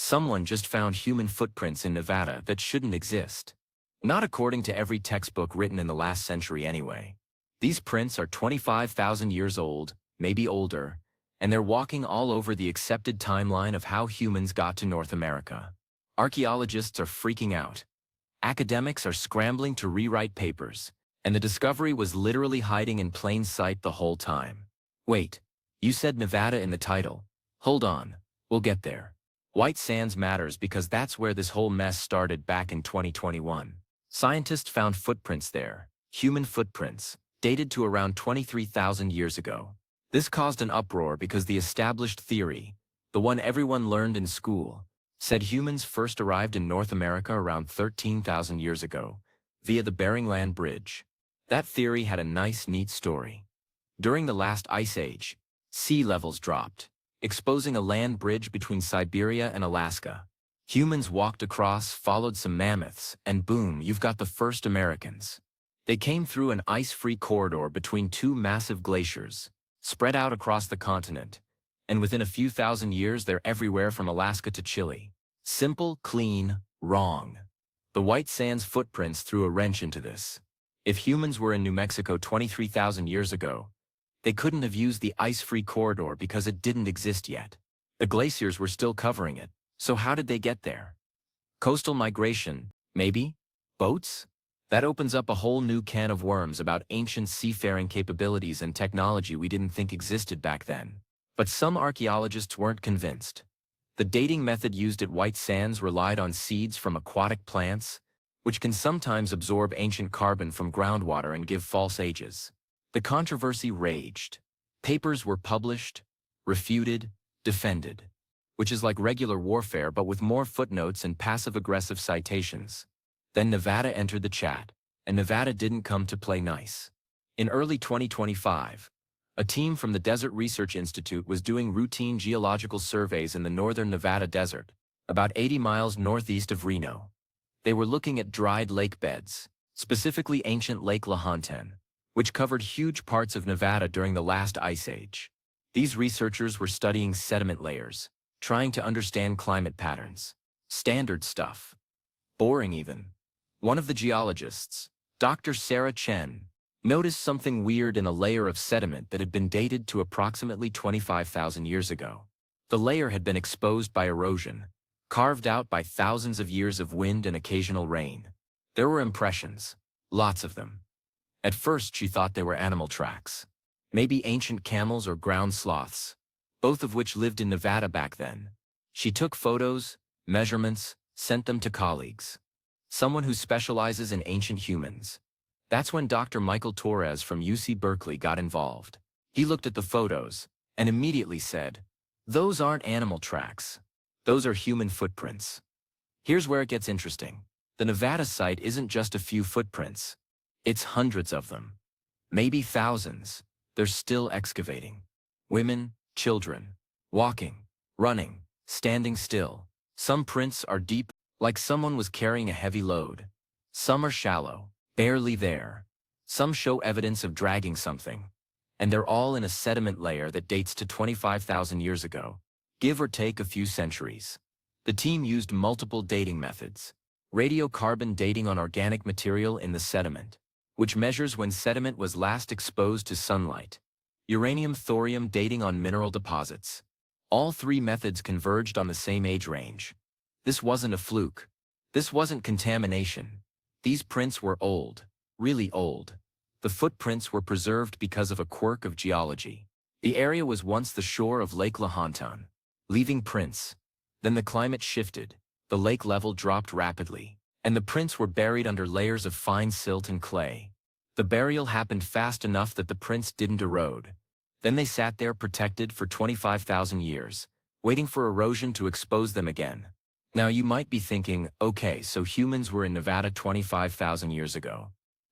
Someone just found human footprints in Nevada that shouldn't exist. Not according to every textbook written in the last century anyway. These prints are 25,000 years old, maybe older, and they're walking all over the accepted timeline of how humans got to North America. Archaeologists are freaking out. Academics are scrambling to rewrite papers, and the discovery was literally hiding in plain sight the whole time. Wait, you said Nevada in the title. Hold on, we'll get there. White Sands matters because that's where this whole mess started back in 2021. Scientists found footprints there, human footprints, dated to around 23,000 years ago. This caused an uproar because the established theory, the one everyone learned in school, said humans first arrived in North America around 13,000 years ago, via the Bering Land Bridge. That theory had a nice, neat story. During the last ice age, sea levels dropped, exposing a land bridge between Siberia and Alaska. Humans walked across, followed some mammoths, and boom, you've got the first Americans. They came through an ice-free corridor between two massive glaciers, spread out across the continent, and within a few thousand years they're everywhere from Alaska to Chile. Simple, clean, wrong. The White Sands footprints threw a wrench into this. If humans were in New Mexico 23,000 years ago, they couldn't have used the ice-free corridor because it didn't exist yet. The glaciers were still covering it, so how did they get there? Coastal migration, maybe? Boats? That opens up a whole new can of worms about ancient seafaring capabilities and technology we didn't think existed back then. But some archaeologists weren't convinced. The dating method used at White Sands relied on seeds from aquatic plants, which can sometimes absorb ancient carbon from groundwater and give false ages. The controversy raged. Papers were published, refuted, defended, which is like regular warfare but with more footnotes and passive-aggressive citations. Then Nevada entered the chat, and Nevada didn't come to play nice. In early 2025, a team from the Desert Research Institute was doing routine geological surveys in the northern Nevada desert, about 80 miles northeast of Reno. They were looking at dried lake beds, specifically ancient Lake Lahontan, which covered huge parts of Nevada during the last ice age. These researchers were studying sediment layers, trying to understand climate patterns. Standard stuff. Boring even. One of the geologists, Dr. Sarah Chen, noticed something weird in a layer of sediment that had been dated to approximately 25,000 years ago. The layer had been exposed by erosion, carved out by thousands of years of wind and occasional rain. There were impressions, lots of them. At first she thought they were animal tracks. Maybe ancient camels or ground sloths, both of which lived in Nevada back then. She took photos, measurements, sent them to colleagues. Someone who specializes in ancient humans. That's when Dr. Michael Torres from UC Berkeley got involved. He looked at the photos and immediately said, "Those aren't animal tracks. Those are human footprints." Here's where it gets interesting. The Nevada site isn't just a few footprints. It's hundreds of them. Maybe thousands. They're still excavating. Women, children, walking, running, standing still. Some prints are deep, like someone was carrying a heavy load. Some are shallow, barely there. Some show evidence of dragging something. And they're all in a sediment layer that dates to 25,000 years ago, give or take a few centuries. The team used multiple dating methods. Radiocarbon dating on organic material in the sediment, which measures when sediment was last exposed to sunlight. Uranium-thorium dating on mineral deposits. All three methods converged on the same age range. This wasn't a fluke. This wasn't contamination. These prints were old, really old. The footprints were preserved because of a quirk of geology. The area was once the shore of Lake Lahontan, leaving prints. Then the climate shifted, the lake level dropped rapidly, and the prints were buried under layers of fine silt and clay. The burial happened fast enough that the prints didn't erode. Then they sat there protected for 25,000 years, waiting for erosion to expose them again. Now you might be thinking, okay, so humans were in Nevada 25,000 years ago.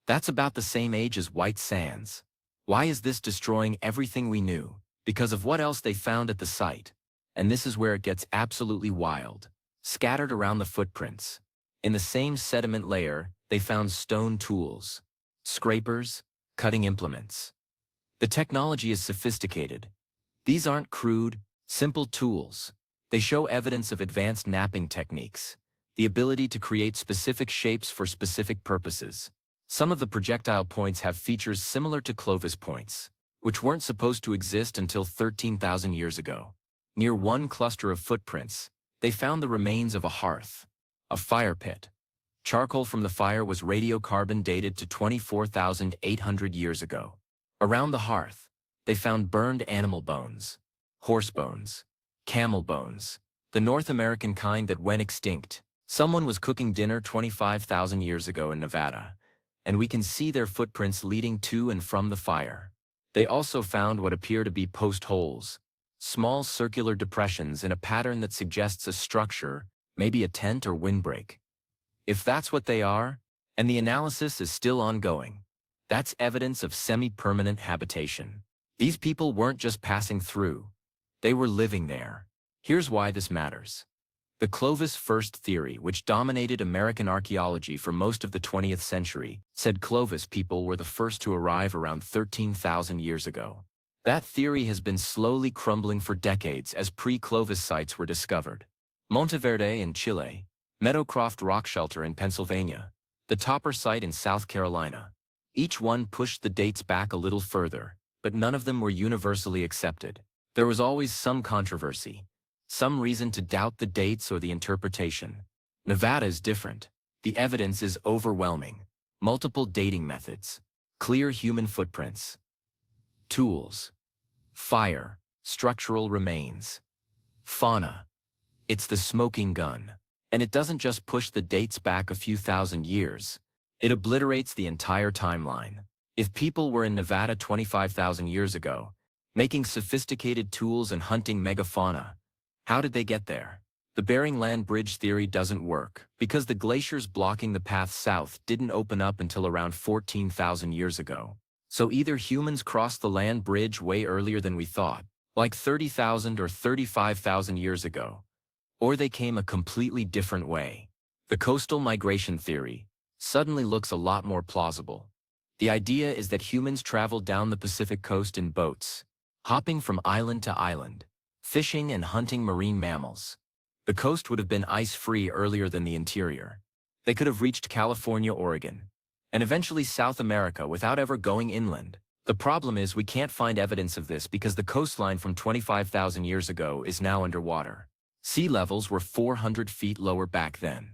That's about the same age as White Sands. Why is this destroying everything we knew? Because of what else they found at the site. And this is where it gets absolutely wild. Scattered around the footprints, in the same sediment layer, they found stone tools, scrapers, cutting implements. The technology is sophisticated. These aren't crude, simple tools. They show evidence of advanced napping techniques, the ability to create specific shapes for specific purposes. Some of the projectile points have features similar to Clovis points, which weren't supposed to exist until 13,000 years ago. Near one cluster of footprints, they found the remains of a hearth, a fire pit. Charcoal from the fire was radiocarbon dated to 24,800 years ago. Around the hearth, they found burned animal bones, horse bones, camel bones, the North American kind that went extinct. Someone was cooking dinner 25,000 years ago in Nevada, and we can see their footprints leading to and from the fire. They also found what appear to be post holes, small circular depressions in a pattern that suggests a structure, maybe a tent or windbreak. If that's what they are, and the analysis is still ongoing, that's evidence of semi-permanent habitation. These people weren't just passing through, they were living there. Here's why this matters. The Clovis first theory, which dominated American archaeology for most of the 20th century, said Clovis people were the first to arrive around 13,000 years ago. That theory has been slowly crumbling for decades as pre-Clovis sites were discovered. Monteverde in Chile, Meadowcroft Rock Shelter in Pennsylvania, the Topper site in South Carolina. Each one pushed the dates back a little further, but none of them were universally accepted. There was always some controversy, some reason to doubt the dates or the interpretation. Nevada is different. The evidence is overwhelming. Multiple dating methods, clear human footprints, tools, fire, structural remains, fauna. It's the smoking gun. And it doesn't just push the dates back a few thousand years. It obliterates the entire timeline. If people were in Nevada 25,000 years ago, making sophisticated tools and hunting megafauna, how did they get there? The Bering Land Bridge theory doesn't work, because the glaciers blocking the path south didn't open up until around 14,000 years ago. So either humans crossed the land bridge way earlier than we thought, like 30,000 or 35,000 years ago, or they came a completely different way. The coastal migration theory suddenly looks a lot more plausible. The idea is that humans traveled down the Pacific coast in boats, hopping from island to island, fishing and hunting marine mammals. The coast would have been ice-free earlier than the interior. They could have reached California, Oregon, and eventually South America without ever going inland. The problem is we can't find evidence of this because the coastline from 25,000 years ago is now underwater. Sea levels were 400 feet lower back then.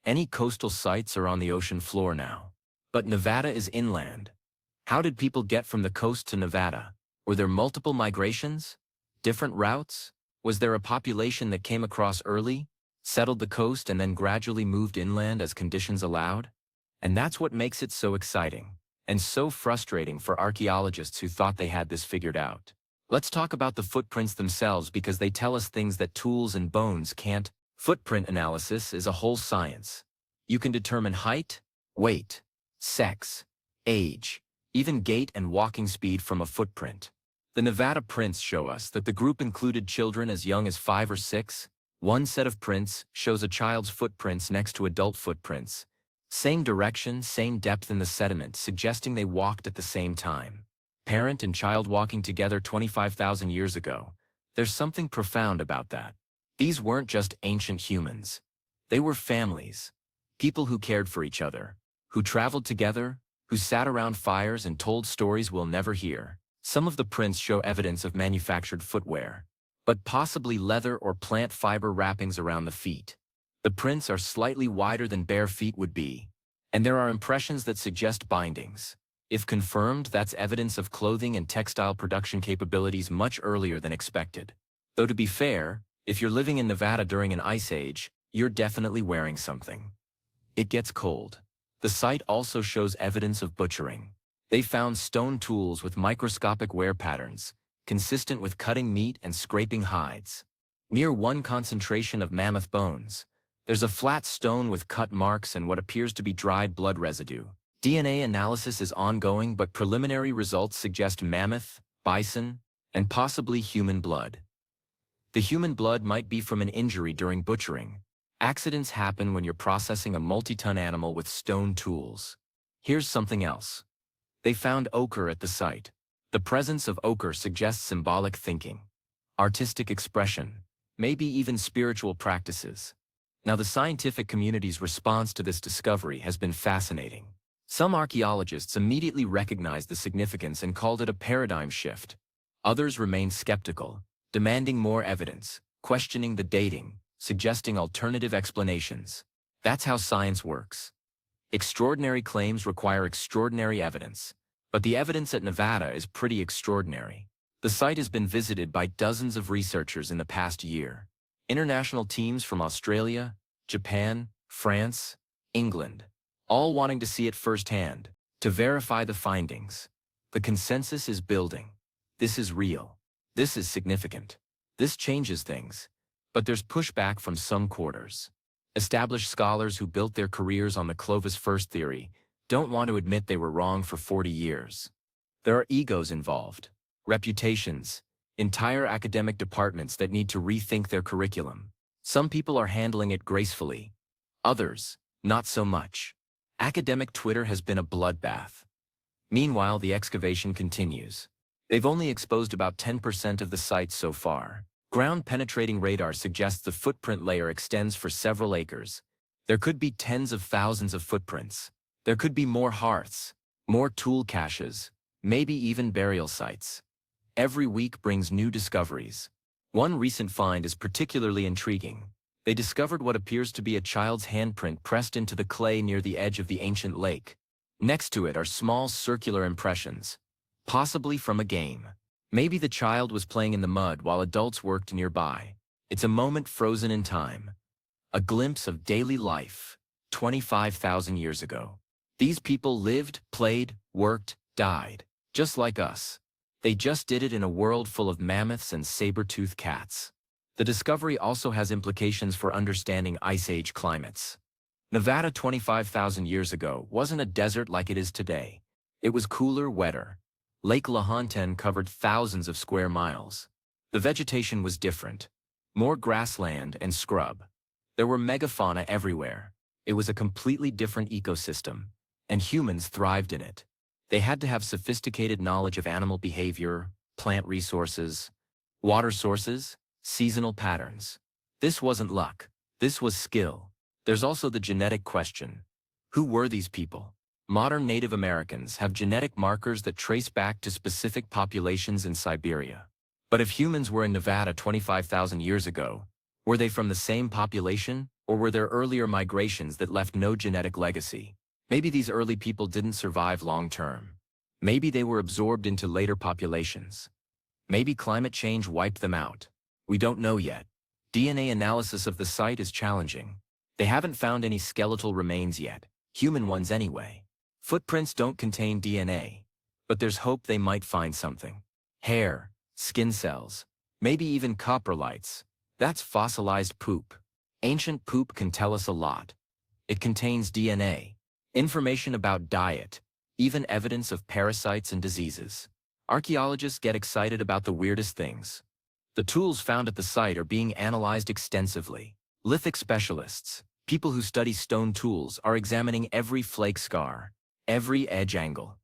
Any coastal sites are on the ocean floor now. But Nevada is inland. How did people get from the coast to Nevada? Were there multiple migrations? Different routes? Was there a population that came across early, settled the coast, and then gradually moved inland as conditions allowed? And that's what makes it so exciting, and so frustrating for archaeologists who thought they had this figured out. Let's talk about the footprints themselves because they tell us things that tools and bones can't. Footprint analysis is a whole science. You can determine height, weight, sex, age, even gait and walking speed from a footprint. The Nevada prints show us that the group included children as young as 5 or 6. One set of prints shows a child's footprints next to adult footprints. Same direction, same depth in the sediment, suggesting they walked at the same time. Parent and child walking together 25,000 years ago. There's something profound about that. These weren't just ancient humans. They were families. People who cared for each other, who traveled together, who sat around fires and told stories we'll never hear. Some of the prints show evidence of manufactured footwear, but possibly leather or plant fiber wrappings around the feet. The prints are slightly wider than bare feet would be, and there are impressions that suggest bindings. If confirmed, that's evidence of clothing and textile production capabilities much earlier than expected. Though to be fair, if you're living in Nevada during an ice age, you're definitely wearing something. It gets cold. The site also shows evidence of butchering. They found stone tools with microscopic wear patterns, consistent with cutting meat and scraping hides. Near one concentration of mammoth bones, there's a flat stone with cut marks and what appears to be dried blood residue. DNA analysis is ongoing, but preliminary results suggest mammoth, bison, and possibly human blood. The human blood might be from an injury during butchering. Accidents happen when you're processing a multi-ton animal with stone tools. Here's something else. They found ochre at the site. The presence of ochre suggests symbolic thinking, artistic expression, maybe even spiritual practices. Now, the scientific community's response to this discovery has been fascinating. Some archaeologists immediately recognized the significance and called it a paradigm shift. Others remained skeptical, demanding more evidence, questioning the dating, suggesting alternative explanations. That's how science works. Extraordinary claims require extraordinary evidence. But the evidence at Nevada is pretty extraordinary. The site has been visited by dozens of researchers in the past year. International teams from Australia, Japan, France, England, all wanting to see it firsthand, to verify the findings. The consensus is building. This is real. This is significant. This changes things. But there's pushback from some quarters. Established scholars who built their careers on the Clovis First theory don't want to admit they were wrong for 40 years. There are egos involved, reputations, entire academic departments that need to rethink their curriculum. Some people are handling it gracefully. Others, not so much. Academic Twitter has been a bloodbath. Meanwhile, the excavation continues. They've only exposed about 10% of the site so far. Ground-penetrating radar suggests the footprint layer extends for several acres. There could be tens of thousands of footprints. There could be more hearths, more tool caches, maybe even burial sites. Every week brings new discoveries. One recent find is particularly intriguing. They discovered what appears to be a child's handprint pressed into the clay near the edge of the ancient lake. Next to it are small circular impressions, possibly from a game. Maybe the child was playing in the mud while adults worked nearby. It's a moment frozen in time. A glimpse of daily life, 25,000 years ago. These people lived, played, worked, died, just like us. They just did it in a world full of mammoths and saber-toothed cats. The discovery also has implications for understanding Ice Age climates. Nevada 25,000 years ago wasn't a desert like it is today. It was cooler, wetter. Lake Lahontan covered thousands of square miles. The vegetation was different. More grassland and scrub. There were megafauna everywhere. It was a completely different ecosystem, and humans thrived in it. They had to have sophisticated knowledge of animal behavior, plant resources, water sources, seasonal patterns. This wasn't luck. This was skill. There's also the genetic question. Who were these people? Modern Native Americans have genetic markers that trace back to specific populations in Siberia. But if humans were in Nevada 25,000 years ago, were they from the same population, or were there earlier migrations that left no genetic legacy? Maybe these early people didn't survive long-term. Maybe they were absorbed into later populations. Maybe climate change wiped them out. We don't know yet. DNA analysis of the site is challenging. They haven't found any skeletal remains yet, human ones anyway. Footprints don't contain DNA, but there's hope they might find something. Hair, skin cells, maybe even coprolites. That's fossilized poop. Ancient poop can tell us a lot. It contains DNA. Information about diet, even evidence of parasites and diseases. Archaeologists get excited about the weirdest things. The tools found at the site are being analyzed extensively. Lithic specialists, people who study stone tools, are examining every flake scar, every edge angle.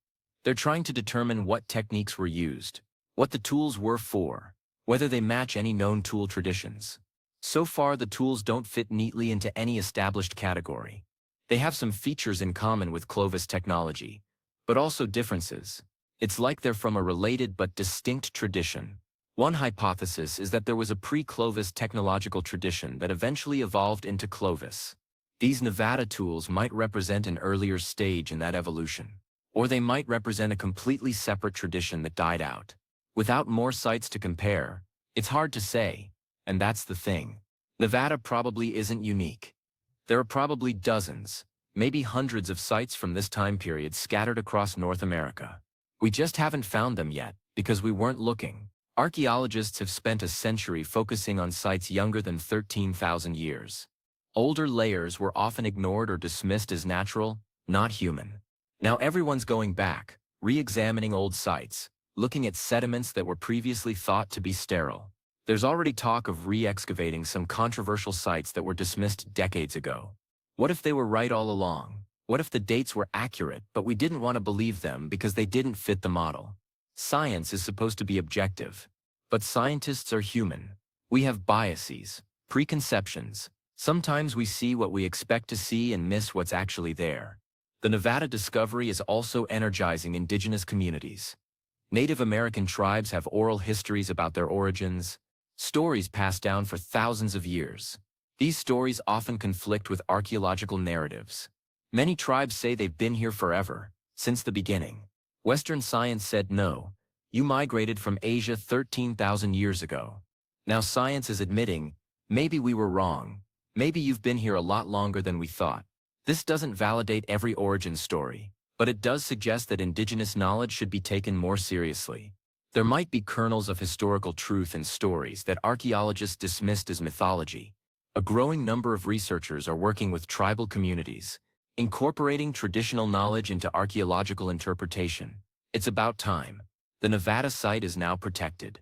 They're trying to determine what techniques were used, what the tools were for, whether they match any known tool traditions. So far, the tools don't fit neatly into any established category. They have some features in common with Clovis technology, but also differences. It's like they're from a related but distinct tradition. One hypothesis is that there was a pre-Clovis technological tradition that eventually evolved into Clovis. These Nevada tools might represent an earlier stage in that evolution, or they might represent a completely separate tradition that died out. Without more sites to compare, it's hard to say, and that's the thing. Nevada probably isn't unique. There are probably dozens, maybe hundreds of sites from this time period scattered across North America. We just haven't found them yet, because we weren't looking. Archaeologists have spent a century focusing on sites younger than 13,000 years. Older layers were often ignored or dismissed as natural, not human. Now everyone's going back, re-examining old sites, looking at sediments that were previously thought to be sterile. There's already talk of re-excavating some controversial sites that were dismissed decades ago. What if they were right all along? What if the dates were accurate, but we didn't want to believe them because they didn't fit the model? Science is supposed to be objective, but scientists are human. We have biases, preconceptions. Sometimes we see what we expect to see and miss what's actually there. The Nevada discovery is also energizing indigenous communities. Native American tribes have oral histories about their origins, stories passed down for thousands of years. These stories often conflict with archaeological narratives. Many tribes say they've been here forever, since the beginning. Western science said no, you migrated from Asia 13,000 years ago. Now science is admitting, maybe we were wrong, maybe you've been here a lot longer than we thought. This doesn't validate every origin story, but it does suggest that indigenous knowledge should be taken more seriously. There might be kernels of historical truth in stories that archaeologists dismissed as mythology. A growing number of researchers are working with tribal communities, incorporating traditional knowledge into archaeological interpretation. It's about time. The Nevada site is now protected.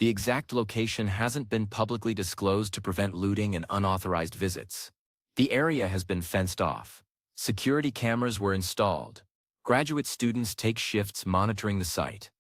The exact location hasn't been publicly disclosed to prevent looting and unauthorized visits. The area has been fenced off. Security cameras were installed. Graduate students take shifts monitoring the site.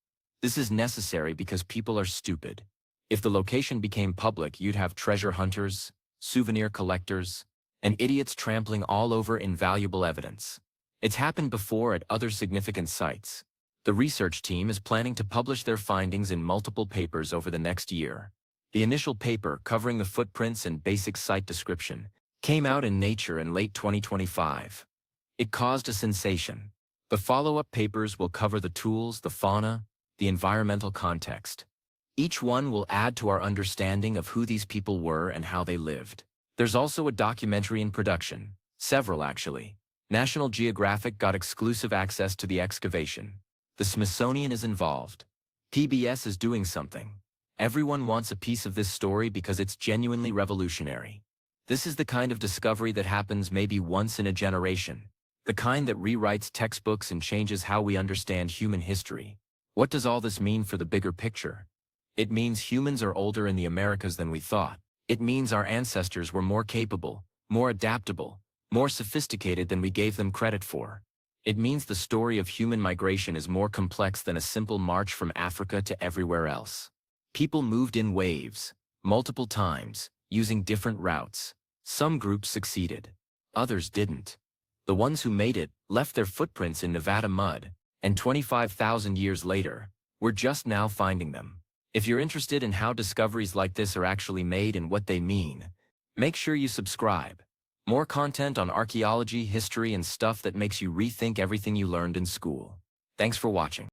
This is necessary because people are stupid. If the location became public, you'd have treasure hunters, souvenir collectors, and idiots trampling all over invaluable evidence. It's happened before at other significant sites. The research team is planning to publish their findings in multiple papers over the next year. The initial paper, covering the footprints and basic site description, came out in Nature in late 2025. It caused a sensation. The follow-up papers will cover the tools, the fauna, the environmental context. Each one will add to our understanding of who these people were and how they lived. There's also a documentary in production, several actually. National Geographic got exclusive access to the excavation. The Smithsonian is involved. PBS is doing something. Everyone wants a piece of this story because it's genuinely revolutionary. This is the kind of discovery that happens maybe once in a generation. The kind that rewrites textbooks and changes how we understand human history. What does all this mean for the bigger picture? It means humans are older in the Americas than we thought. It means our ancestors were more capable, more adaptable, more sophisticated than we gave them credit for. It means the story of human migration is more complex than a simple march from Africa to everywhere else. People moved in waves, multiple times, using different routes. Some groups succeeded. Others didn't. The ones who made it left their footprints in Nevada mud, and 25,000 years later, we're just now finding them. If you're interested in how discoveries like this are actually made and what they mean, make sure you subscribe. More content on archaeology, history, and stuff that makes you rethink everything you learned in school. Thanks for watching.